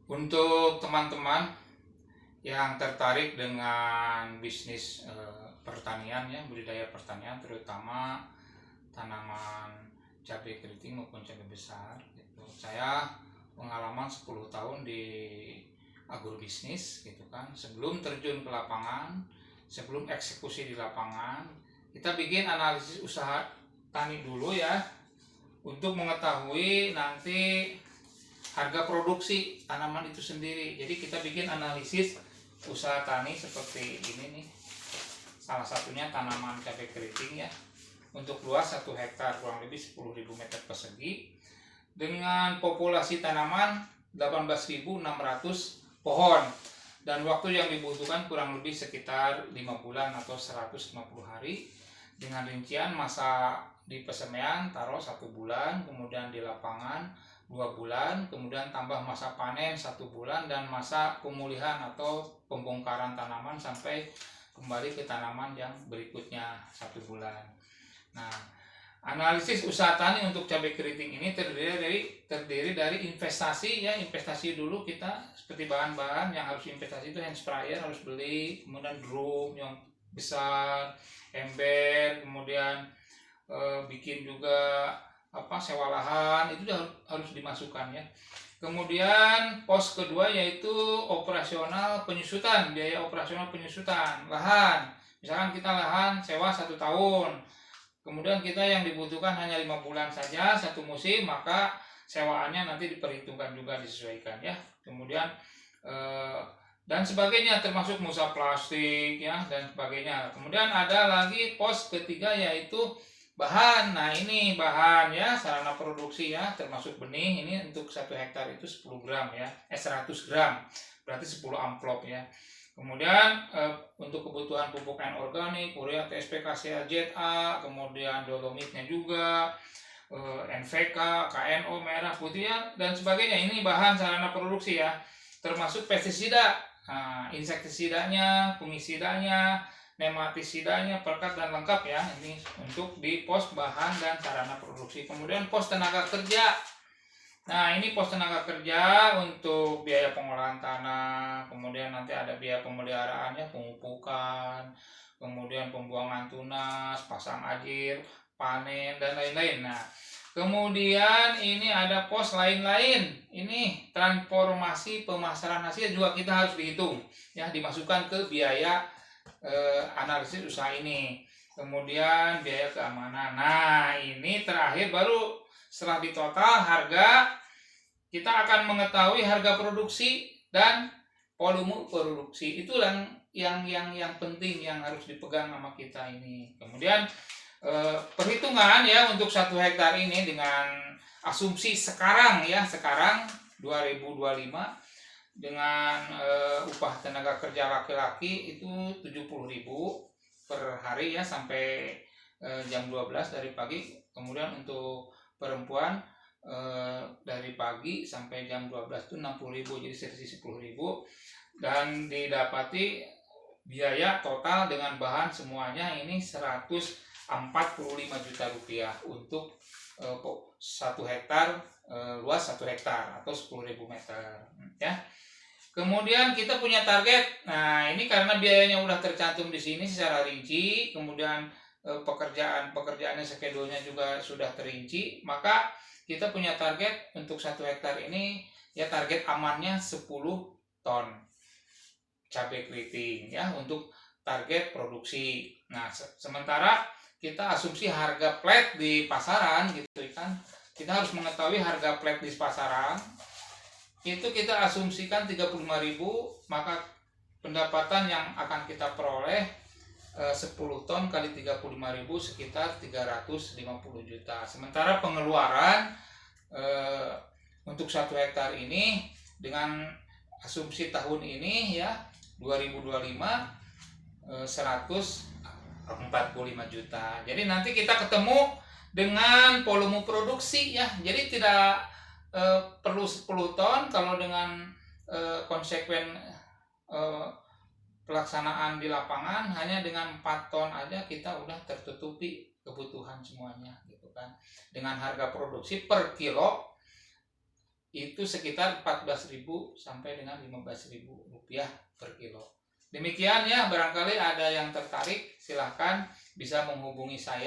Untuk teman-teman yang tertarik dengan bisnis pertanian ya, budidaya pertanian terutama tanaman cabai keriting maupun cabai besar gitu. Saya pengalaman 10 tahun di agrobisnis gitu kan. Sebelum terjun ke lapangan, sebelum eksekusi di lapangan, kita bikin analisis usaha tani dulu ya untuk mengetahui nanti harga produksi tanaman itu sendiri. Jadi kita bikin analisis usaha tani seperti ini nih. Salah satunya tanaman cabai keriting ya. Untuk luas 1 hektar kurang lebih 10.000 meter persegi dengan populasi tanaman 18.600 pohon dan waktu yang dibutuhkan kurang lebih sekitar 5 bulan atau 150 hari dengan rincian masa di pesemaian taruh 1 bulan, kemudian di lapangan 2 bulan, kemudian tambah masa panen 1 bulan dan masa pemulihan atau pembongkaran tanaman sampai kembali ke tanaman yang berikutnya 1 bulan. Nah, analisis usaha tani untuk cabai keriting ini terdiri dari investasi ya, investasi dulu kita seperti bahan-bahan yang harus investasi itu hand sprayer harus beli, kemudian drum yang besar, ember, kemudian bikin juga sewa lahan itu harus dimasukkan ya. Kemudian pos kedua yaitu operasional penyusutan, biaya operasional penyusutan lahan. Misalkan kita lahan sewa 1 tahun, kemudian kita yang dibutuhkan hanya 5 bulan saja 1 musim, maka sewaannya nanti diperhitungkan juga, disesuaikan ya. Kemudian dan sebagainya termasuk musa plastik ya dan sebagainya. Kemudian ada lagi pos ketiga yaitu bahan. Nah ini bahan ya, sarana produksi ya, termasuk benih. Ini untuk 1 hektar itu 10 gram ya, 100 gram, berarti 10 amplop ya. Kemudian untuk kebutuhan pupuk organik, urea, TSP, KCA, ZA, kemudian dolomitnya juga, NVK, KNO, merah, putih ya, dan sebagainya. Ini bahan sarana produksi ya, termasuk pestisida, insektisidanya, fungisidanya, nematisidanya, pelkat dan lengkap ya. Ini untuk di pos bahan dan sarana produksi. Kemudian pos tenaga kerja. Nah ini pos tenaga kerja untuk biaya pengolahan tanah, kemudian nanti ada biaya pemeliharaannya, pemupukan, kemudian pembuangan tunas, pasang ajir, panen dan lain-lain. Nah kemudian ini ada pos lain-lain. Ini transformasi pemasaran hasil juga kita harus dihitung ya, dimasukkan ke biaya analisis usaha ini. Kemudian biaya keamanan. Nah ini terakhir baru setelah ditotal harga, kita akan mengetahui harga produksi dan volume produksi. Itu yang penting yang harus dipegang sama kita ini. Kemudian perhitungan ya untuk 1 hektar ini dengan asumsi sekarang ya, sekarang 2025 dengan upah tenaga kerja laki-laki itu 70.000 per hari ya, sampai jam 12 dari pagi. Kemudian untuk perempuan dari pagi sampai jam 12 itu 60.000, jadi selisih 10.000, dan didapati biaya total dengan bahan semuanya ini 145 juta rupiah untuk 1 hektar, luas 1 hektar atau 10.000 meter ya. Kemudian kita punya target. Nah ini karena biayanya udah tercantum di sini secara rinci, kemudian pekerjaannya, skedulnya juga sudah terinci, maka kita punya target untuk 1 hektar ini ya, target amannya 10 ton cabai keriting ya untuk target produksi. Nah sementara kita asumsi harga flat di pasaran gitu kan, kita harus mengetahui harga flat di pasaran itu kita asumsikan 35.000, maka pendapatan yang akan kita peroleh 10 ton kali 35.000 sekitar 350 juta. Sementara pengeluaran untuk 1 hektar ini dengan asumsi tahun ini ya 2025 145 juta. Jadi nanti kita ketemu dengan volume produksi ya. Jadi tidak perlu 10 ton kalau dengan konsekuen pelaksanaan di lapangan hanya dengan 4 ton aja kita udah tertutupi kebutuhan semuanya gitu kan. Dengan harga produksi per kilo itu sekitar 14.000 sampai dengan 15.000 rupiah per kilo. Demikian ya, barangkali ada yang tertarik silahkan bisa menghubungi saya.